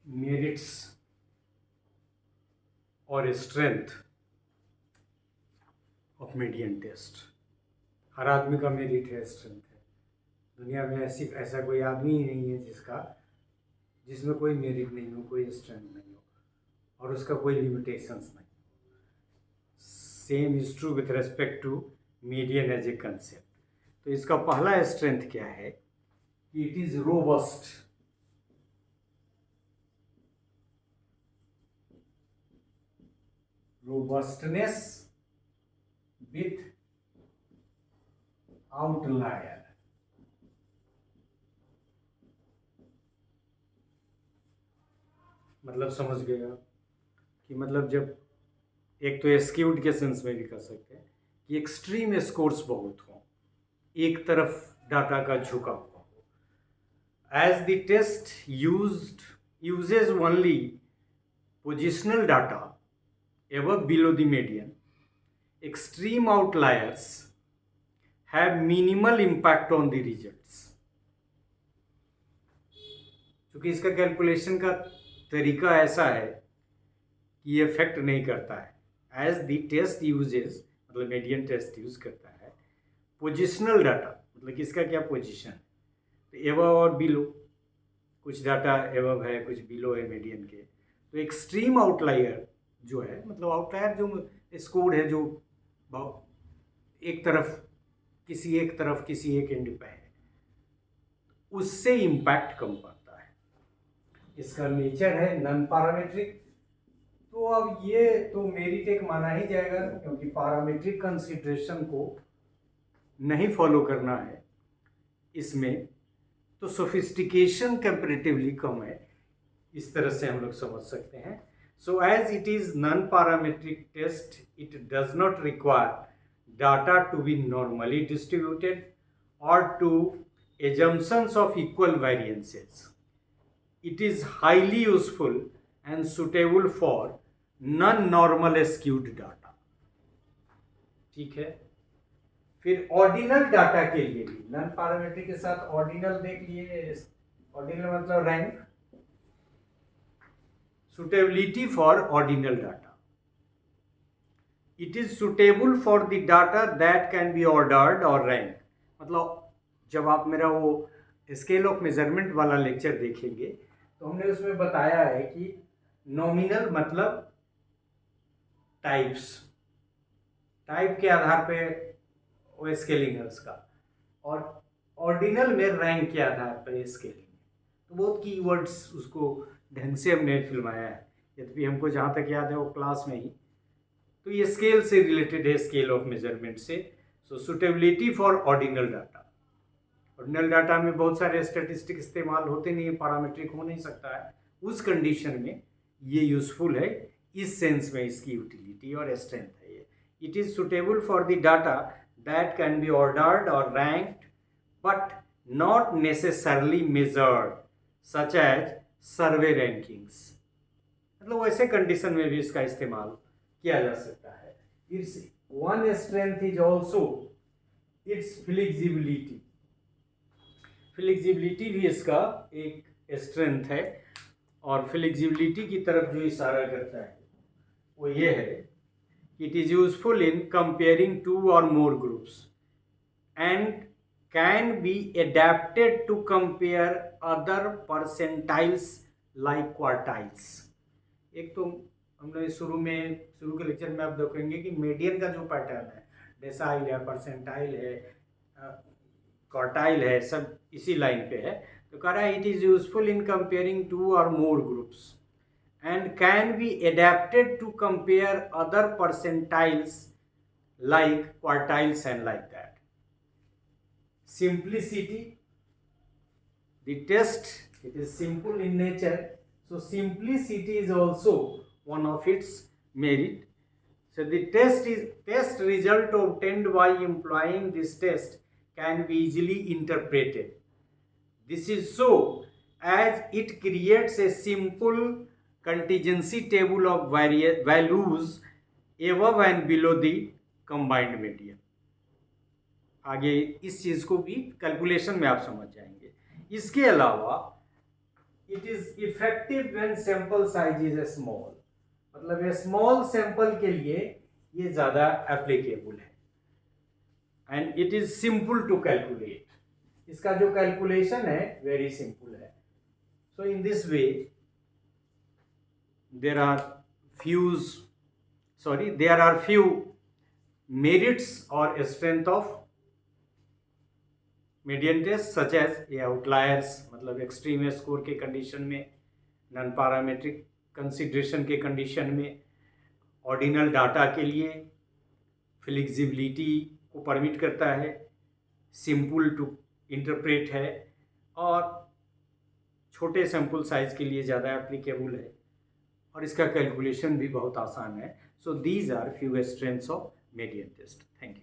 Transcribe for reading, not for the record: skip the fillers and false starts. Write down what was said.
Merits और strength of median test. हर आदमी का मेरिट है, स्ट्रेंथ है। दुनिया में ऐसा कोई आदमी ही नहीं है जिसमें कोई मेरिट नहीं हो, कोई स्ट्रेंथ नहीं हो और उसका कोई लिमिटेशंस नहीं। Same is true with respect to median as a concept. तो इसका पहला स्ट्रेंथ क्या है कि it is robust. Robustness with outlier. मतलब समझ गया कि मतलब जब एक तो स्क्यूड के सेंस में भी कर सकते हैं कि एक्सट्रीम स्कोर्स बहुत हो, एक तरफ डाटा का झुका हुआ हो। As the test uses only positional data above below the median, extreme outliers have minimal impact on the results। क्योंकि इसका कैलकुलेशन का तरीका ऐसा है कि ये इफेक्ट नहीं करता है। एज द टेस्ट यूजेस, मतलब मीडियन टेस्ट यूज करता है पोजिशनल डाटा, मतलब किसका क्या पोजीशन है, तो एवव और बिलो, कुछ डाटा एवव है कुछ बिलो है मीडियन के। तो एक्सट्रीम आउटलायर जो है, मतलब आउटलायर जो स्कोर है, जो एक तरफ किसी एक एंड पे है, उससे इम्पैक्ट कम पड़ता है। इसका नेचर है नॉन पैरामीट्रिक। तो अब ये तो मेरिट एक माना ही जाएगा, क्योंकि पैरामीट्रिक कंसीडरेशन को नहीं फॉलो करना है इसमें, तो सोफिस्टिकेशन कंपैरेटिवली कम है, इस तरह से हम लोग समझ सकते हैं। So as it is non parametric test, it does not require data to be normally distributed और two assumptions of equal variances. It is highly useful and suitable for non-normal skewed data। ठीक है। फिर ordinal data के लिए भी non parametric के साथ ordinal देख लिए। ऑर्डिनल मतलब rank. Suitability for ordinal data, it is suitable for the data that can be ordered और रैंक। मतलब जब आप मेरा वो स्केल ऑफ मेजरमेंट वाला लेक्चर देखेंगे तो हमने उसमें बताया है कि नॉमिनल मतलब टाइप्स, टाइप के आधार पे वो स्केलिंग है उसका, और ऑर्डिनल में रैंक के आधार पर स्केलिंग है। तो बहुत कीवर्ड्स उसको ढंग से हमने फिल्माया है, यद्यपि हमको जहाँ तक याद है वो क्लास में ही। तो ये स्केल से रिलेटेड है, स्केल ऑफ मेजरमेंट से। So suitability for ordinal data. Ordinal data में बहुत सारे स्टेटिस्टिक इस्तेमाल होते नहीं है, पैरामीट्रिक हो नहीं सकता है, उस कंडीशन में ये यूजफुल है। इस सेंस में इसकी यूटिलिटी और स्ट्रेंथ है ये। It is suitable for the data that can be ordered और ranked but not necessarily measured, such as survey rankings. मतलब वैसे कंडीशन में भी इसका इस्तेमाल किया जा सकता है। It's one strength is also it's flexibility. Flexibility भी इसका एक स्ट्रेंथ है, और फ्लेक्सिबिलिटी की तरफ जो इशारा करता है वो ये है कि it is useful in comparing two or more groups and can be adapted to compare other percentiles like quartiles. एक तो हमने शुरू के लेक्चर में आप देखेंगे कि मीडियन का जो पैटर्न है, डेसाइल है, परसेंटाइल है, क्वार्टाइल है, सब इसी लाइन पे है। तो कह रहा है it is useful in comparing two or more groups and can be adapted to compare other percentiles like quartiles and like that. Simplicity, the test, it is simple in nature, so simplicity is also one of its merit. So the test result obtained by employing this test can be easily interpreted. This is so as it creates a simple contingency table of values above and below the combined median। आगे इस चीज़ को भी calculation में आप समझ जाएंगे। इसके अलावा it is effective when sample size is small, मतलब स्मॉल सैंपल के लिए ये ज़्यादा एप्लीकेबल है। And it is simple to calculate, इसका जो कैलकुलेशन है वेरी सिंपल है। So in this way there are few merits or strength of median test such as ये आउटलायर्स, मतलब एक्सट्रीम स्कोर के कंडीशन में, नॉन पैरामीट्रिक कंसिडरेशन के condition में, ऑर्डिनल डाटा के लिए, फ्लेक्सिबिलिटी को परमिट करता है, सिंपल टू इंटरप्रेट है, और छोटे सैंपल साइज के लिए ज़्यादा एप्लीकेबल है, और इसका कैलकुलेशन भी बहुत आसान है। So these are few strengths of median test. Thank you.